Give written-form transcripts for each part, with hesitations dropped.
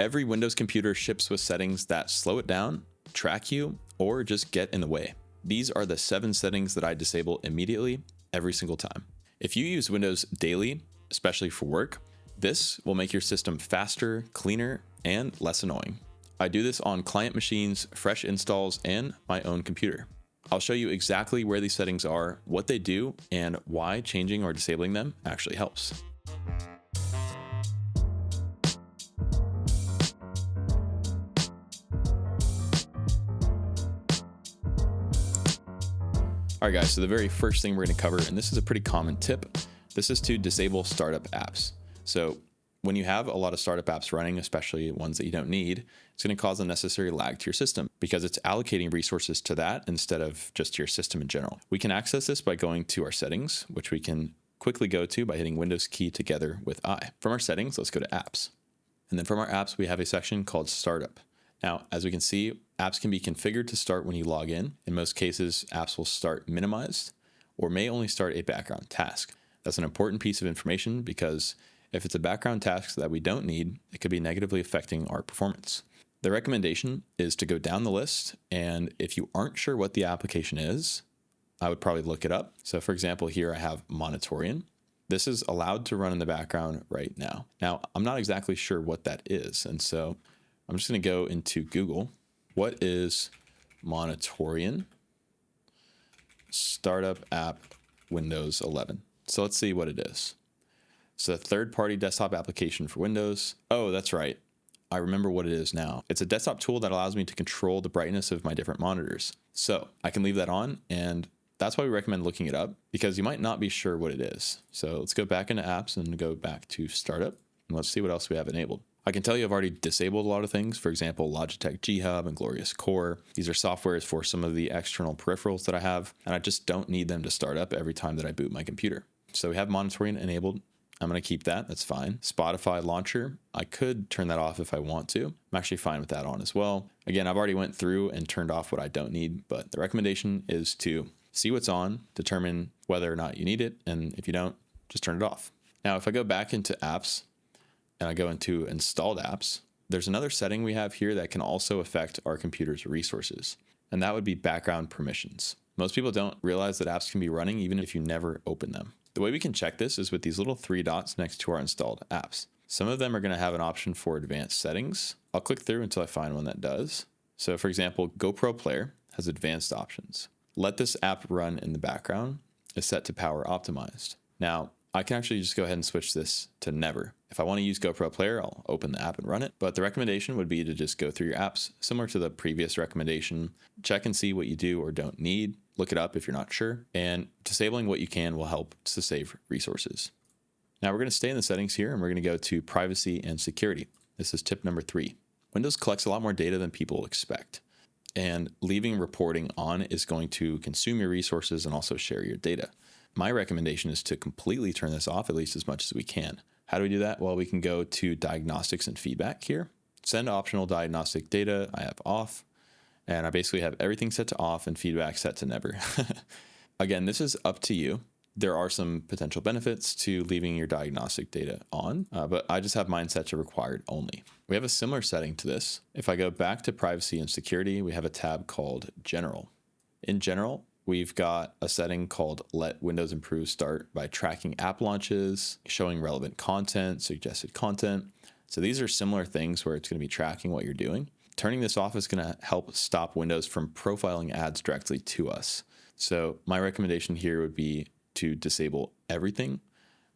Every Windows computer ships with settings that slow it down, track you, or just get in the way. These are the 7 settings that I disable immediately every single time. If you use Windows daily, especially for work, this will make your system faster, cleaner, and less annoying. I do this on client machines, fresh installs, and my own computer. I'll show you exactly where these settings are, what they do, and why changing or disabling them actually helps. All right, guys, so the very first thing we're going to cover, and this is a pretty common tip, this is to disable startup apps. So when you have a lot of startup apps running, especially ones that you don't need, it's going to cause unnecessary lag to your system because it's allocating resources to that instead of just to your system in general. We can access this by going to our settings, which we can quickly go to by hitting Windows key together with I. From our settings, let's go to apps. And then from our apps, we have a section called startup. Now, as we can see, apps can be configured to start when you log in. In most cases, apps will start minimized or may only start a background task. That's an important piece of information because if it's a background task that we don't need, it could be negatively affecting our performance. The recommendation is to go down the list, and if you aren't sure what the application is, I would probably look it up. So for example, here I have Monitorian. This is allowed to run in the background right now. Now, I'm not exactly sure what that is, and so I'm just going to go into Google. What is Monitorian startup app Windows 11? So let's see what it is. It's a third-party desktop application for Windows. Oh, that's right. I remember what it is now. It's a desktop tool that allows me to control the brightness of my different monitors. So I can leave that on, and that's why we recommend looking it up because you might not be sure what it is. So let's go back into apps and go back to startup, and let's see what else we have enabled. I can tell you I've already disabled a lot of things. For example, Logitech G Hub and Glorious Core. These are softwares for some of the external peripherals that I have, and I just don't need them to start up every time that I boot my computer. So we have Monitorian enabled. I'm going to keep that. That's fine. Spotify launcher. I could turn that off if I want to. I'm actually fine with that on as well. Again, I've already went through and turned off what I don't need, but the recommendation is to see what's on, determine whether or not you need it, and if you don't, just turn it off. Now, if I go back into apps and I go into installed apps, there's another setting we have here that can also affect our computer's resources, and that would be background permissions. Most people don't realize that apps can be running even if you never open them. The way we can check this is with these little 3 dots next to our installed apps. Some of them are going to have an option for advanced settings. I'll click through until I find one that does. So for example, GoPro Player has advanced options. Let this app run in the background is set to power optimized. Now, I can actually just go ahead and switch this to never. If I want to use GoPro Player, I'll open the app and run it. But the recommendation would be to just go through your apps, similar to the previous recommendation. Check and see what you do or don't need. Look it up if you're not sure. And disabling what you can will help to save resources. Now we're going to stay in the settings here and we're going to go to privacy and security. This is tip number 3. Windows collects a lot more data than people expect. And leaving reporting on is going to consume your resources and also share your data. My recommendation is to completely turn this off, at least as much as we can. How do we do that? Well, we can go to diagnostics and feedback here. Send optional diagnostic data, I have off. And I basically have everything set to off and feedback set to never. Again, this is up to you. There are some potential benefits to leaving your diagnostic data on, but I just have mine set to required only. We have a similar setting to this. If I go back to privacy and security, we have a tab called General. In General, we've got a setting called Let Windows Improve Start by tracking app launches, showing relevant content, suggested content. So these are similar things where it's going to be tracking what you're doing. Turning this off is going to help stop Windows from profiling ads directly to us. So my recommendation here would be to disable everything,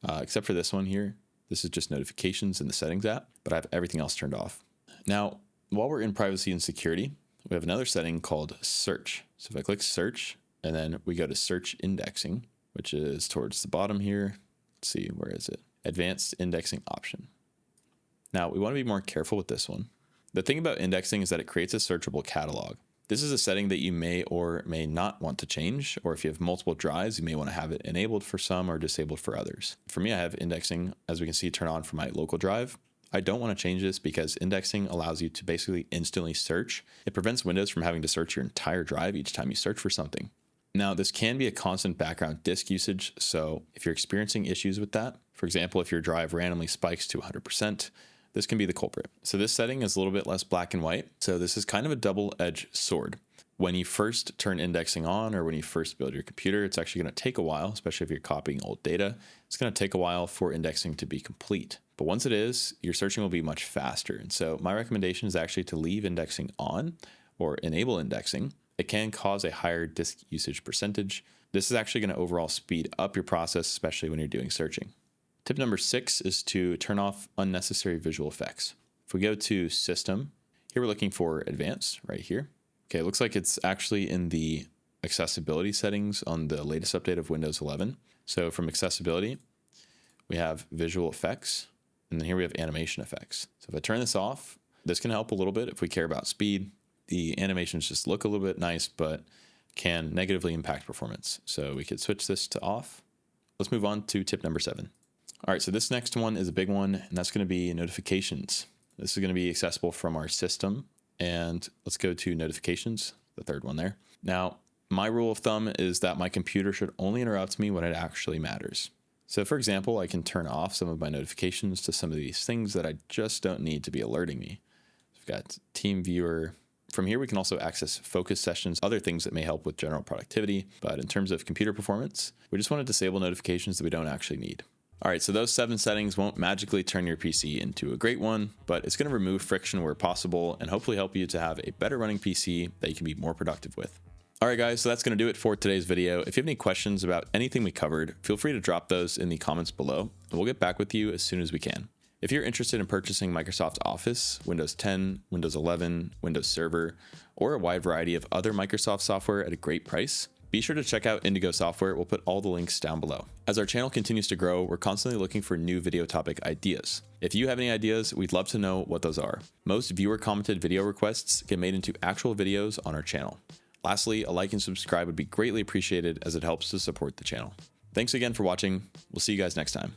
except for this one here. This is just notifications in the settings app, but I have everything else turned off. Now, while we're in privacy and security, we have another setting called search. So if I click search and then we go to search indexing, which is towards the bottom here. Let's see, where is it? Advanced indexing option. Now we want to be more careful with this one. The thing about indexing is that it creates a searchable catalog. This is a setting that you may or may not want to change, or if you have multiple drives, you may want to have it enabled for some or disabled for others. For me, I have indexing, as we can see, turn on for my local drive. I don't want to change this because indexing allows you to basically instantly search. It prevents Windows from having to search your entire drive each time you search for something. Now, this can be a constant background disk usage, so if you're experiencing issues with that, for example, if your drive randomly spikes to 100%, this can be the culprit. So this setting is a little bit less black and white. So this is kind of a double-edged sword. When you first turn indexing on or when you first build your computer, it's actually going to take a while, especially if you're copying old data. It's going to take a while for indexing to be complete. But once it is, your searching will be much faster. And so my recommendation is actually to leave indexing on or enable indexing. It can cause a higher disk usage percentage. This is actually going to overall speed up your process, especially when you're doing searching. Tip number 6 is to turn off unnecessary visual effects. If we go to System, here we're looking for Advanced right here. Okay, it looks like it's actually in the accessibility settings on the latest update of Windows 11. So from accessibility, we have visual effects, and then here we have animation effects. So if I turn this off, this can help a little bit if we care about speed. The animations just look a little bit nice, but can negatively impact performance. So we could switch this to off. Let's move on to tip number 7. All right, so this next one is a big one, and that's going to be notifications. This is going to be accessible from our system. And let's go to notifications, the third one there. Now, my rule of thumb is that my computer should only interrupt me when it actually matters. So for example, I can turn off some of my notifications to some of these things that I just don't need to be alerting me. So we've got Team Viewer. From here, we can also access focus sessions, other things that may help with general productivity. But in terms of computer performance, we just want to disable notifications that we don't actually need. All right, so those 7 settings won't magically turn your PC into a great one, but it's going to remove friction where possible and hopefully help you to have a better running PC that you can be more productive with. All right, guys, so that's going to do it for today's video. If you have any questions about anything we covered, feel free to drop those in the comments below, and we'll get back with you as soon as we can. If you're interested in purchasing Microsoft Office, Windows 10, Windows 11, Windows Server, or a wide variety of other Microsoft software at a great price, be sure to check out Indigo software. We'll put all the links down below. As our channel continues to grow, we're constantly looking for new video topic ideas. If you have any ideas, we'd love to know what those are. Most viewer commented video requests get made into actual videos on our channel. Lastly, a like and subscribe would be greatly appreciated as it helps to support the channel. Thanks again for watching. We'll see you guys next time.